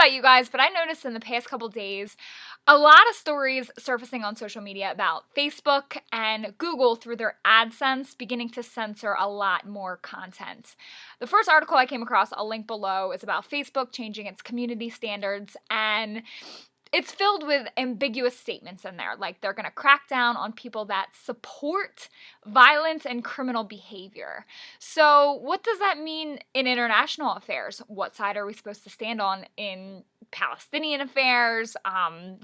about you guys, but I noticed in the past couple days a lot of stories surfacing on social media about Facebook and Google through their AdSense beginning to censor a lot more content. The first article I came across, I'll link below, is about Facebook changing its community standards, and it's filled with ambiguous statements in there, like they're going to crack down on people that support violence and criminal behavior. So what does that mean in international affairs? What side are we supposed to stand on in Palestinian affairs,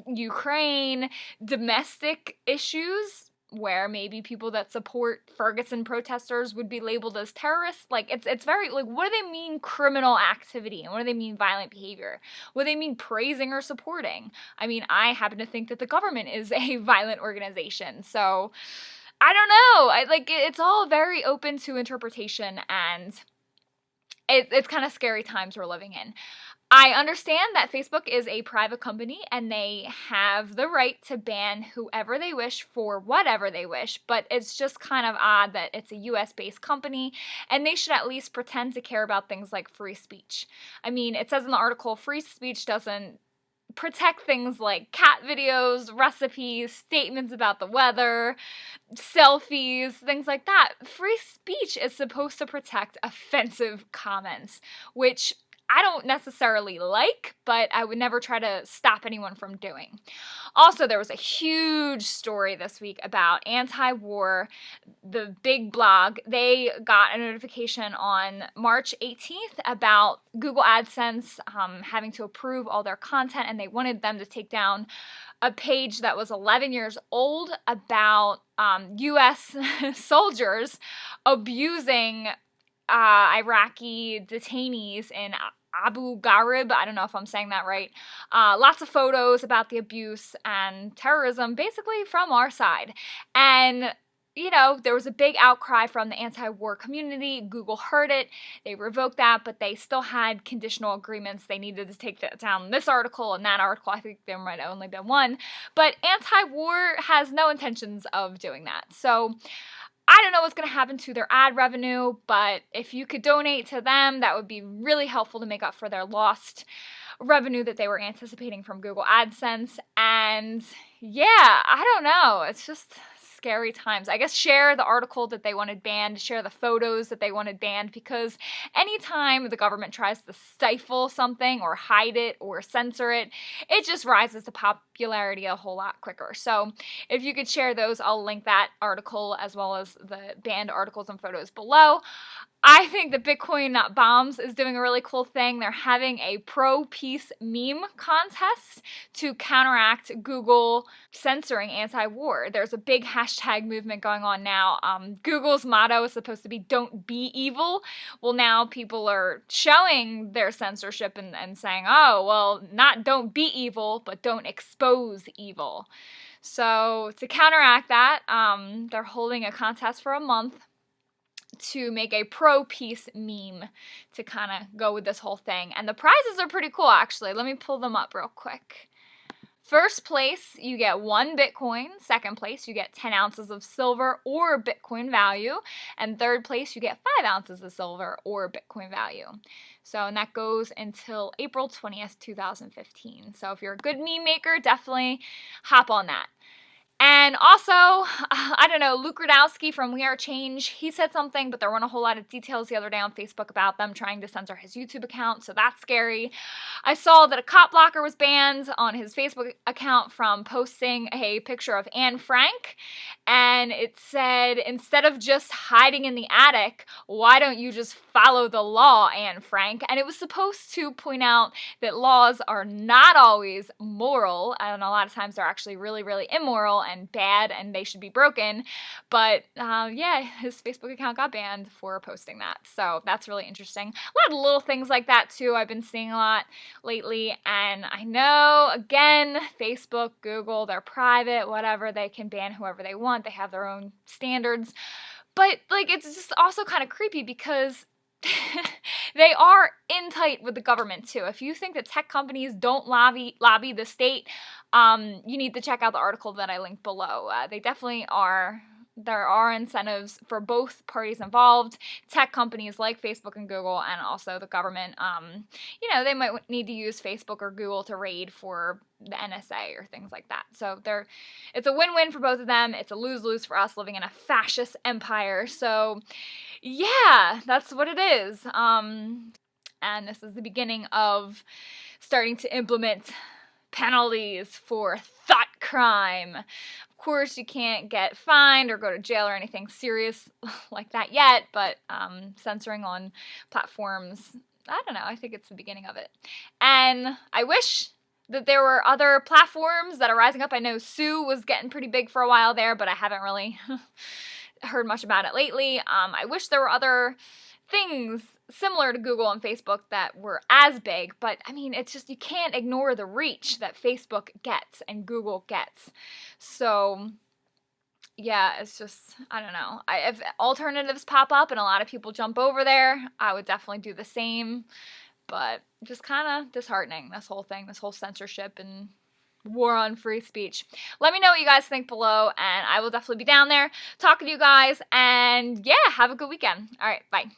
Ukraine, domestic issues? Where maybe people that support Ferguson protesters would be labeled as terrorists. Like, it's very, like, what do they mean criminal activity? And what do they mean violent behavior? What do they mean praising or supporting? I mean, I happen to think that the government is a violent organization. So, I don't know. It's all very open to interpretation, and it's kind of scary times we're living in. I understand that Facebook is a private company and they have the right to ban whoever they wish for whatever they wish, but it's just kind of odd that it's a US-based company and they should at least pretend to care about things like free speech. I mean, it says in the article, free speech doesn't protect things like cat videos, recipes, statements about the weather, selfies, things like that. Free speech is supposed to protect offensive comments, which I don't necessarily like, but I would never try to stop anyone from doing. Also, there was a huge story this week about Anti-War, the big blog. They got a notification on March 18th about Google AdSense having to approve all their content, and they wanted them to take down a page that was 11 years old about U.S. soldiers abusing Iraqi detainees in Abu Ghraib. I don't know if I'm saying that right. Lots of photos about the abuse and terrorism, basically from our side. And, you know, there was a big outcry from the anti-war community. Google heard it. They revoked that, but they still had conditional agreements. They needed to take down this article and that article. I think there might have only been one. But anti-war has no intentions of doing that. So I don't know what's going to happen to their ad revenue, but if you could donate to them, that would be really helpful to make up for their lost revenue that they were anticipating from Google AdSense. And yeah, I don't know. It's just scary times. I guess share the article that they wanted banned, share the photos that they wanted banned, because anytime the government tries to stifle something or hide it or censor it, it just rises to popularity a whole lot quicker. So if you could share those, I'll link that article as well as the banned articles and photos below. I think that Bitcoin Not Bombs is doing a really cool thing. They're having a pro-peace meme contest to counteract Google censoring anti-war. There's a big hashtag movement going on now. Google's motto is supposed to be "Don't be evil." Well, now people are showing their censorship and saying, oh, well, not don't be evil, but don't expose evil. So to counteract that, they're holding a contest for a month to make a pro-peace meme to kind of go with this whole thing. And the prizes are pretty cool, actually. Let me pull them up real quick. First place, you get 1 Bitcoin. Second place, you get 10 ounces of silver or Bitcoin value. And third place, you get 5 ounces of silver or Bitcoin value. So, and that goes until April 20th, 2015. So if you're a good meme maker, definitely hop on that. And also, I don't know, Luke Rudowski from We Are Change, he said something, but there weren't a whole lot of details the other day on Facebook about them trying to censor his YouTube account, so that's scary. I saw that a cop blocker was banned on his Facebook account from posting a picture of Anne Frank, and it said, instead of just hiding in the attic, why don't you just follow the law, Anne Frank? And it was supposed to point out that laws are not always moral, and a lot of times they're actually really, really immoral and bad, and they should be broken. But yeah, his Facebook account got banned for posting that. So that's really interesting. A lot of little things like that too I've been seeing a lot lately. And I know, again, Facebook, Google, they're private, whatever, they can ban whoever they want. They have their own standards. But like, it's just also kind of creepy because they are in tight with the government too. If you think that tech companies don't lobby the state, you need to check out the article that I linked below. They definitely are there are incentives for both parties involved, tech companies like Facebook and Google, and also the government. They might need to use Facebook or Google to raid for the NSA or things like that. So it's a win-win for both of them. It's a lose-lose for us living in a fascist empire. So yeah, that's what it is. And this is the beginning of starting to implement penalties for thought crime. Of course, you can't get fined or go to jail or anything serious like that yet, but censoring on platforms, I don't know, I think it's the beginning of it. And I wish that there were other platforms that are rising up. I know Sue was getting pretty big for a while there, but I haven't really heard much about it lately. I wish there were other things similar to Google and Facebook that were as big, but I mean, it's just, you can't ignore the reach that Facebook gets and Google gets. So yeah, it's just, I don't know. If alternatives pop up and a lot of people jump over there, I would definitely do the same, but just kind of disheartening, this whole thing, this whole censorship and war on free speech. Let me know what you guys think below, and I will definitely be down there talking to you guys, and yeah, have a good weekend. All right, bye.